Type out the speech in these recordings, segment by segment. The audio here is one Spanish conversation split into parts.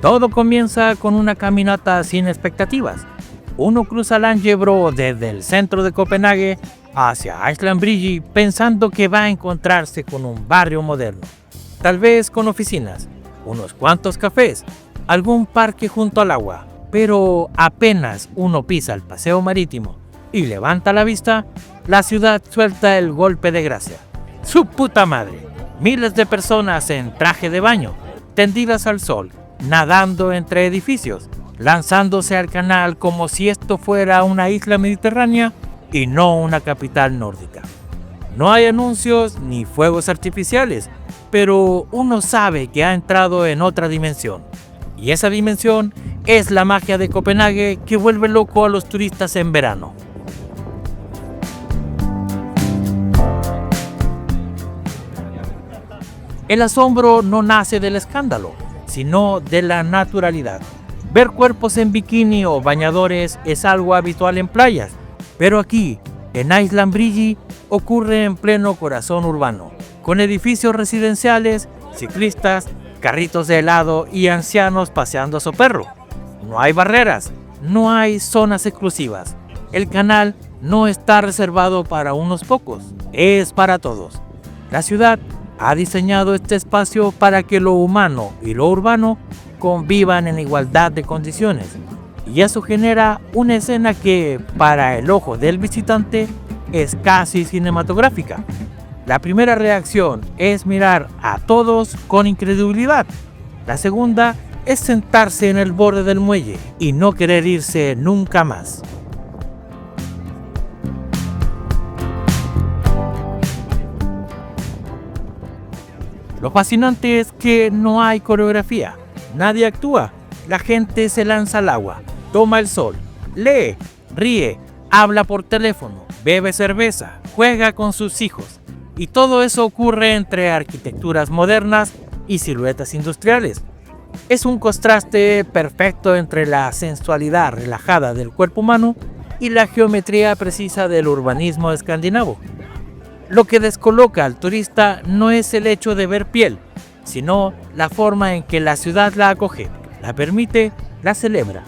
Todo comienza con una caminata sin expectativas. Uno cruza Langebro desde el centro de Copenhague hacia Island Bridge pensando que va a encontrarse con un barrio moderno, tal vez con oficinas, unos cuantos cafés, algún parque junto al agua, pero apenas uno pisa el paseo marítimo y levanta la vista, la ciudad suelta el golpe de gracia. ¡Su puta madre! Miles de personas en traje de baño, tendidas al sol, nadando entre edificios, lanzándose al canal como si esto fuera una isla mediterránea y no una capital nórdica. No hay anuncios ni fuegos artificiales, pero uno sabe que ha entrado en otra dimensión. Y esa dimensión es la magia de Copenhague que vuelve loco a los turistas en verano. El asombro no nace del escándalo, sino de la naturalidad. Ver cuerpos en bikini o bañadores es algo habitual en playas, pero aquí, en Island Bridge, ocurre en pleno corazón urbano, con edificios residenciales, ciclistas, carritos de helado y ancianos paseando a su perro. No hay barreras, no hay zonas exclusivas. El canal no está reservado para unos pocos, es para todos. La ciudad ha diseñado este espacio para que lo humano y lo urbano convivan en igualdad de condiciones, y eso genera una escena que, para el ojo del visitante, es casi cinematográfica. La primera reacción es mirar a todos con incredulidad. La segunda es sentarse en el borde del muelle y no querer irse nunca más. Lo fascinante es que no hay coreografía, nadie actúa, la gente se lanza al agua, toma el sol, lee, ríe, habla por teléfono, bebe cerveza, juega con sus hijos, y todo eso ocurre entre arquitecturas modernas y siluetas industriales. Es un contraste perfecto entre la sensualidad relajada del cuerpo humano y la geometría precisa del urbanismo escandinavo. Lo que descoloca al turista no es el hecho de ver piel, sino la forma en que la ciudad la acoge, la permite, la celebra.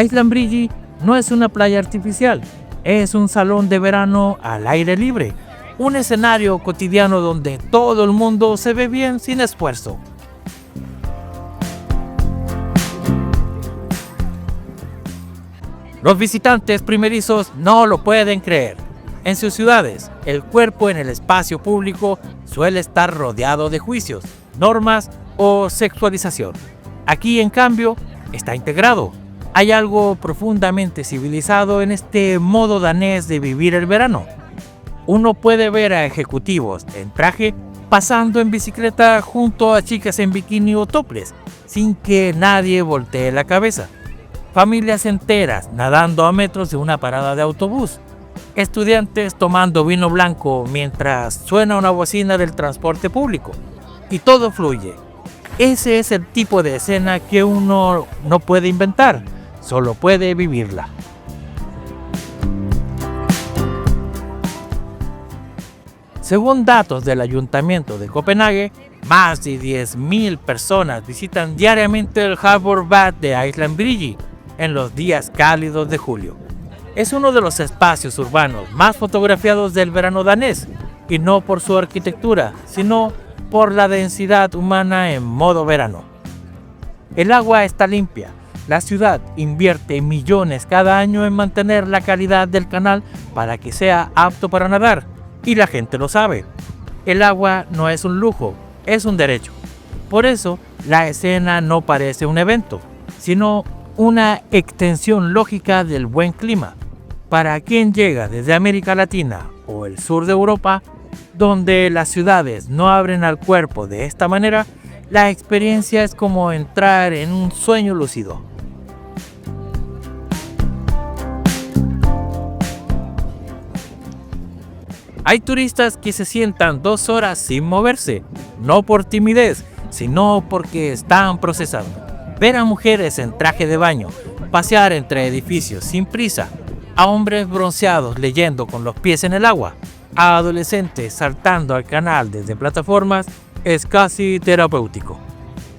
Island Bridge no es una playa artificial, es un salón de verano al aire libre, un escenario cotidiano donde todo el mundo se ve bien sin esfuerzo. Los visitantes primerizos no lo pueden creer. En sus ciudades, el cuerpo en el espacio público suele estar rodeado de juicios, normas o sexualización. Aquí, en cambio, está integrado. Hay algo profundamente civilizado en este modo danés de vivir el verano. Uno puede ver a ejecutivos en traje pasando en bicicleta junto a chicas en bikini o topless, sin que nadie voltee la cabeza. Familias enteras nadando a metros de una parada de autobús. Estudiantes tomando vino blanco mientras suena una bocina del transporte público. Y todo fluye. Ese es el tipo de escena que uno no puede inventar, solo puede vivirla. Según datos del Ayuntamiento de Copenhague, más de 10.000 personas visitan diariamente el Harbour Bad de Island Bridge en los días cálidos de julio. Es uno de los espacios urbanos más fotografiados del verano danés, y no por su arquitectura, sino por la densidad humana en modo verano. El agua está limpia, la ciudad invierte millones cada año en mantener la calidad del canal para que sea apto para nadar, y la gente lo sabe. El agua no es un lujo, es un derecho. Por eso, la escena no parece un evento, sino una extensión lógica del buen clima. Para quien llega desde América Latina o el sur de Europa, donde las ciudades no abren al cuerpo de esta manera, la experiencia es como entrar en un sueño lúcido. Hay turistas que se sientan 2 horas sin moverse, no por timidez, sino porque están procesando. Ver a mujeres en traje de baño, pasear entre edificios sin prisa, a hombres bronceados leyendo con los pies en el agua, a adolescentes saltando al canal desde plataformas, es casi terapéutico.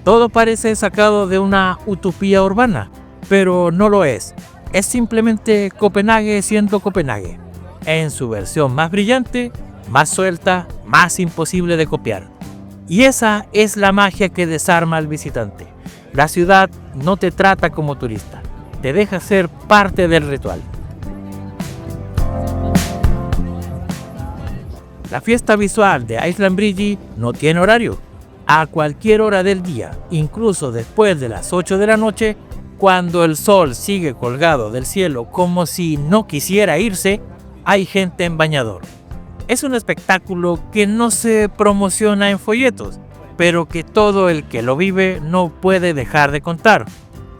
Todo parece sacado de una utopía urbana, pero no lo es. Es simplemente Copenhague siendo Copenhague, en su versión más brillante, más suelta, más imposible de copiar. Y esa es la magia que desarma al visitante. La ciudad no te trata como turista, te deja ser parte del ritual. La fiesta visual de Island Bridge no tiene horario. A cualquier hora del día, incluso después de las 8 de la noche, cuando el sol sigue colgado del cielo como si no quisiera irse, hay gente en bañador. Es un espectáculo que no se promociona en folletos, pero que todo el que lo vive no puede dejar de contar.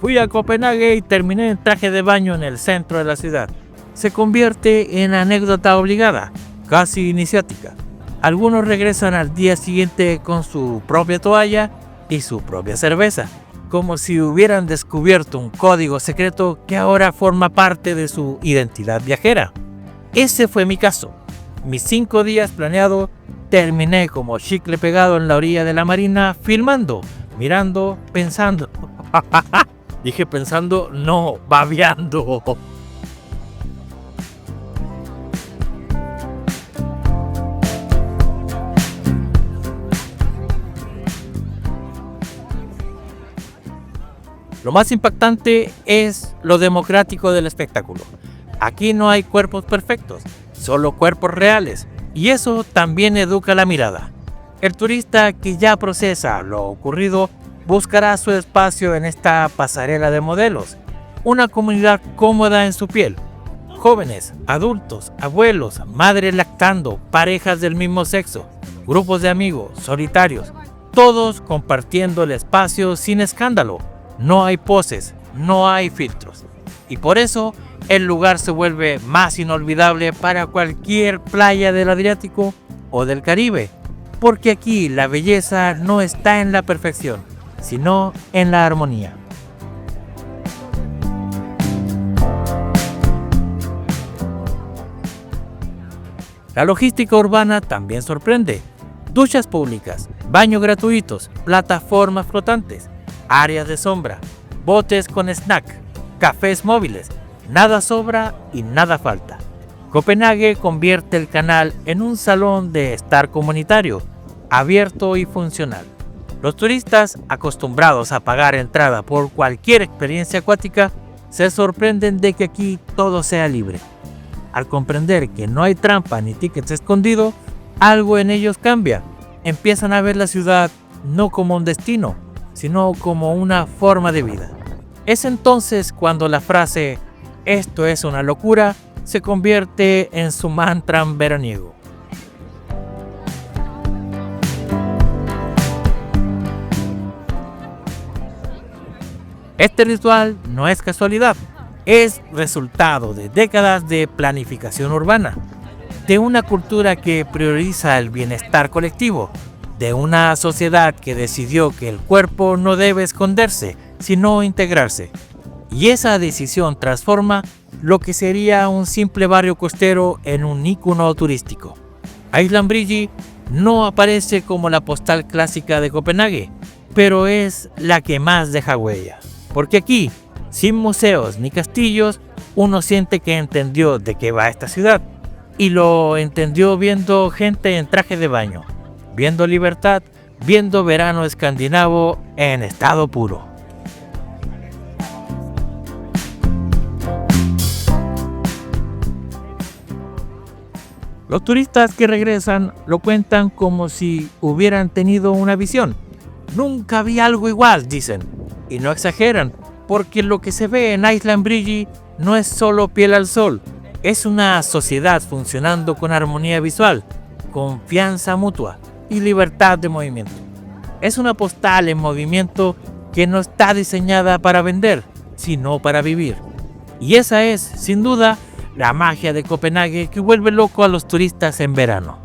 Fui a Copenhague y terminé en traje de baño en el centro de la ciudad. Se convierte en anécdota obligada, casi iniciática. Algunos regresan al día siguiente con su propia toalla y su propia cerveza, como si hubieran descubierto un código secreto que ahora forma parte de su identidad viajera. Ese fue mi caso. Mis 5 días planeados terminé como chicle pegado en la orilla de la marina, filmando, mirando, pensando. Dije pensando, no, babeando. Lo más impactante es lo democrático del espectáculo. Aquí no hay cuerpos perfectos, solo cuerpos reales, y eso también educa la mirada. El turista que ya procesa lo ocurrido buscará su espacio en esta pasarela de modelos, una comunidad cómoda en su piel. Jóvenes, adultos, abuelos, madres lactando, parejas del mismo sexo, grupos de amigos, solitarios, todos compartiendo el espacio sin escándalo. No hay poses, no hay filtros. Y por eso el lugar se vuelve más inolvidable para cualquier playa del Adriático o del Caribe. Porque aquí la belleza no está en la perfección, sino en la armonía. La logística urbana también sorprende. Duchas públicas, baños gratuitos, plataformas flotantes, áreas de sombra, botes con snack, cafés móviles, nada sobra y nada falta. Copenhague convierte el canal en un salón de estar comunitario, abierto y funcional. Los turistas, acostumbrados a pagar entrada por cualquier experiencia acuática, se sorprenden de que aquí todo sea libre. Al comprender que no hay trampa ni tickets escondidos, algo en ellos cambia. Empiezan a ver la ciudad no como un destino, sino como una forma de vida. Es entonces cuando la frase "esto es una locura" se convierte en su mantra veraniego. Este ritual no es casualidad, es resultado de décadas de planificación urbana, de una cultura que prioriza el bienestar colectivo, de una sociedad que decidió que el cuerpo no debe esconderse, sino integrarse. Y esa decisión transforma lo que sería un simple barrio costero en un ícono turístico. Island Bridge no aparece como la postal clásica de Copenhague, pero es la que más deja huella. Porque aquí, sin museos ni castillos, uno siente que entendió de qué va esta ciudad. Y lo entendió viendo gente en traje de baño, viendo libertad, viendo verano escandinavo en estado puro. Los turistas que regresan lo cuentan como si hubieran tenido una visión. Nunca vi algo igual, dicen. Y no exageran, porque lo que se ve en Island Bridge no es solo piel al sol, es una sociedad funcionando con armonía visual, confianza mutua y libertad de movimiento. Es una postal en movimiento que no está diseñada para vender, sino para vivir. Y esa es, sin duda, la magia de Copenhague que vuelve loco a los turistas en verano.